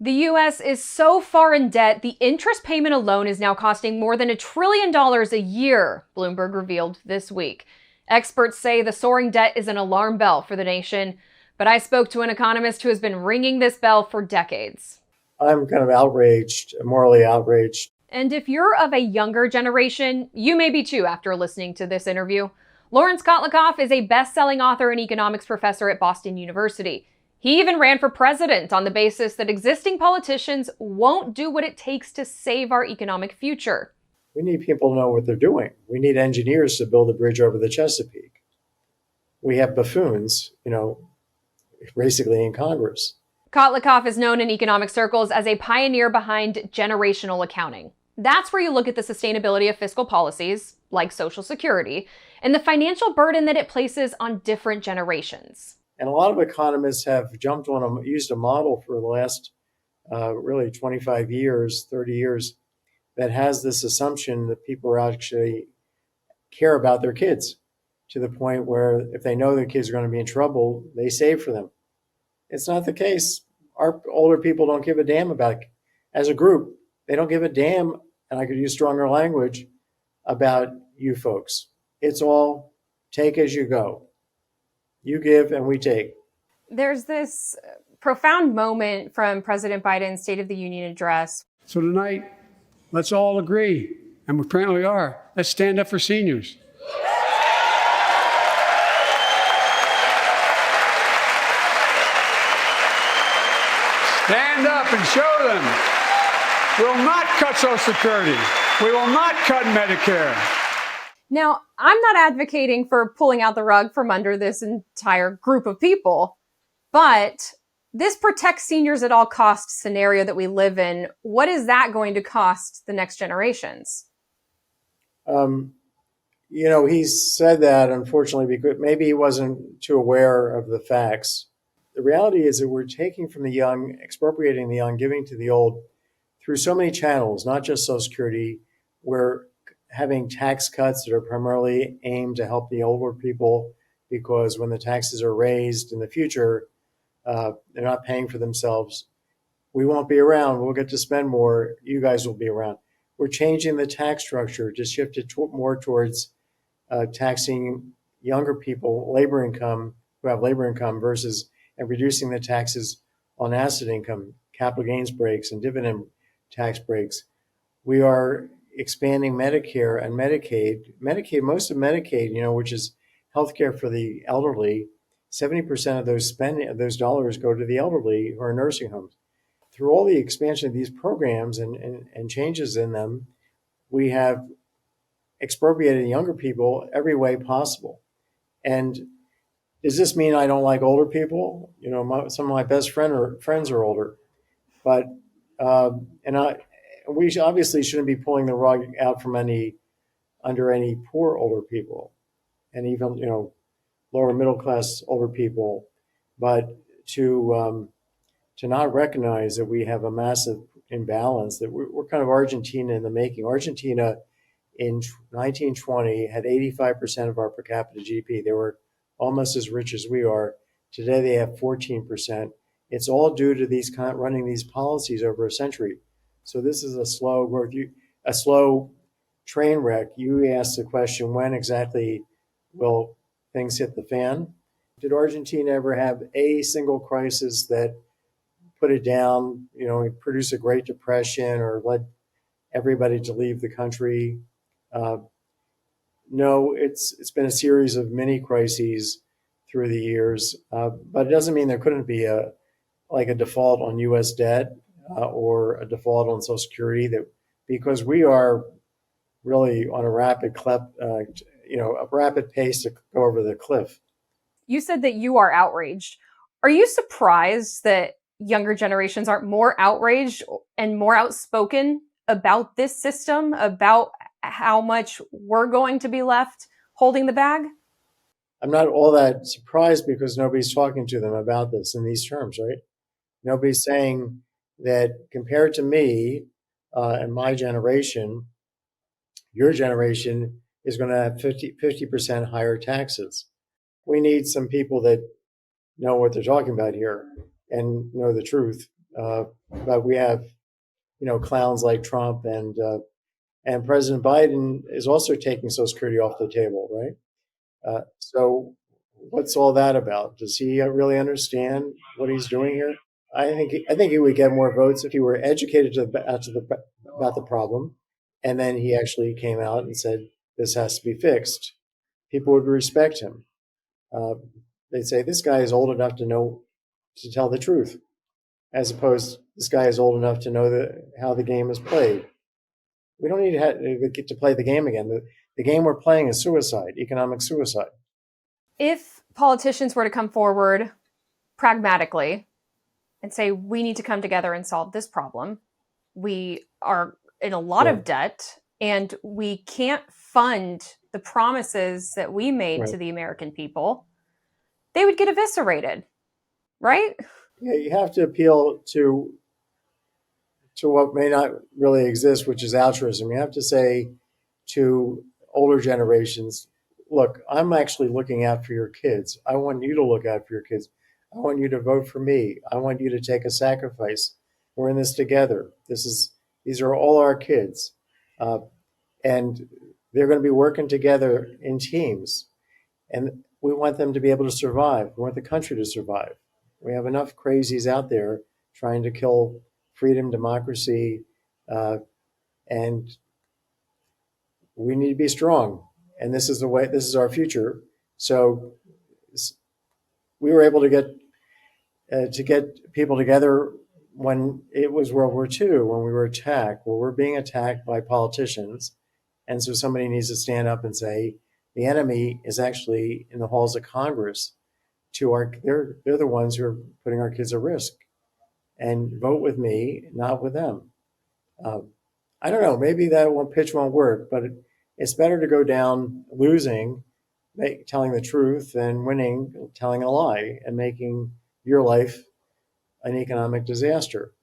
The U.S. is so far in debt, the interest payment alone is now costing more than $1 trillion a year, Bloomberg revealed this week. Experts say the soaring debt is an alarm bell for the nation, but I spoke to an economist who has been ringing this bell for decades. I'm kind of outraged, morally outraged. And if you're of a younger generation, you may be too after listening to this interview. Laurence Kotlikoff is a best-selling author and economics professor at Boston University. He even ran for president on the basis that existing politicians won't do what it takes to save our economic future. We need people to know what they're doing. We need engineers to build a bridge over the Chesapeake. We have buffoons, basically in Congress. Kotlikoff is known in economic circles as a pioneer behind generational accounting. That's where you look at the sustainability of fiscal policies, like Social Security, and the financial burden that it places on different generations. And a lot of economists have used a model for the last really 25 years, 30 years, that has this assumption that people actually care about their kids to the point where if they know their kids are going to be in trouble, they save for them. It's not the case. Our older people don't give a damn about it. As a group, they don't give a damn, and I could use stronger language, about you folks. It's all take as you go. You give and we take. There's this profound moment from President Biden's State of the Union address. So tonight, let's all agree, and we apparently are, let's stand up for seniors. Stand up and show them. We will not cut Social Security. We will not cut Medicare. Now, I'm not advocating for pulling out the rug from under this entire group of people, but this protects seniors at all costs scenario that we live in. What is that going to cost the next generations? He said that, unfortunately, because maybe he wasn't too aware of the facts. The reality is that we're taking from the young, expropriating the young, giving to the old through so many channels, not just Social Security. We're having tax cuts that are primarily aimed to help the older people, because when the taxes are raised in the future, they're not paying for themselves. We won't be around. We'll get to spend more. You guys will be around. We're changing the tax structure to shift it more towards taxing younger people, who have labor income versus, and reducing the taxes on asset income, capital gains breaks and dividend tax breaks. We are expanding Medicare and Medicaid. Most of Medicaid, which is healthcare for the elderly, 70% of those dollars go to the elderly who are in nursing homes. Through all the expansion of these programs and changes in them, we have expropriated younger people every way possible. And does this mean I don't like older people? Some of my best friends are older, but we obviously shouldn't be pulling the rug out from under any poor older people, and even lower middle class older people, but to not recognize that we have a massive imbalance, that we're kind of Argentina in the making. Argentina in 1920 had 85% of our per capita GDP. They were almost as rich as we are. Today they have 14%. It's all due to running these policies over a century. So this is a slow growth, a slow train wreck. You asked the question, when exactly will things hit the fan? Did Argentina ever have a single crisis that put it down, produced a Great Depression or led everybody to leave the country? No, it's been a series of mini crises through the years, but it doesn't mean there couldn't be a default on U.S. debt or a default on Social Security, because we are really on a rapid pace to go over the cliff. You said that you are outraged. Are you surprised that younger generations aren't more outraged and more outspoken about this system, about how much we're going to be left holding the bag? I'm not all that surprised, because nobody's talking to them about this in these terms, right? Nobody's saying that compared to me and my generation, your generation is going to have 50% higher taxes. We need some people that know what they're talking about here and know the truth. but we have, clowns like Trump and President Biden is also taking Social Security off the table, right? So what's all that about? Does he really understand what he's doing here? I think he would get more votes if he were educated about the problem, and then he actually came out and said this has to be fixed. People would respect him. Uh, they'd say this guy is old enough to tell the truth, as opposed this guy is old enough to know how the game is played. We don't need to get to play the game again. The game we're playing is suicide, economic suicide. If politicians were to come forward pragmatically and say, we need to come together and solve this problem, we are in a lot of debt and we can't fund the promises that we made to the American people, they would get eviscerated, right? Yeah, you have to appeal to what may not really exist, which is altruism. You have to say to older generations, look, I'm actually looking out for your kids. I want you to look out for your kids. I want you to vote for me. I want you to take a sacrifice. We're in this together. These are all our kids. And they're going to be working together in teams. And we want them to be able to survive. We want the country to survive. We have enough crazies out there trying to kill freedom, democracy, and we need to be strong. And this is the way. This is our future. So we were able to get people together when it was World War II, when we were attacked. Well, we're being attacked by politicians, and so somebody needs to stand up and say the enemy is actually in the halls of Congress. They're the ones who are putting our kids at risk. And vote with me, not with them. I don't know. Maybe that pitch won't work, but it's better to go down losing, telling the truth, than winning, telling a lie, and making your life an economic disaster.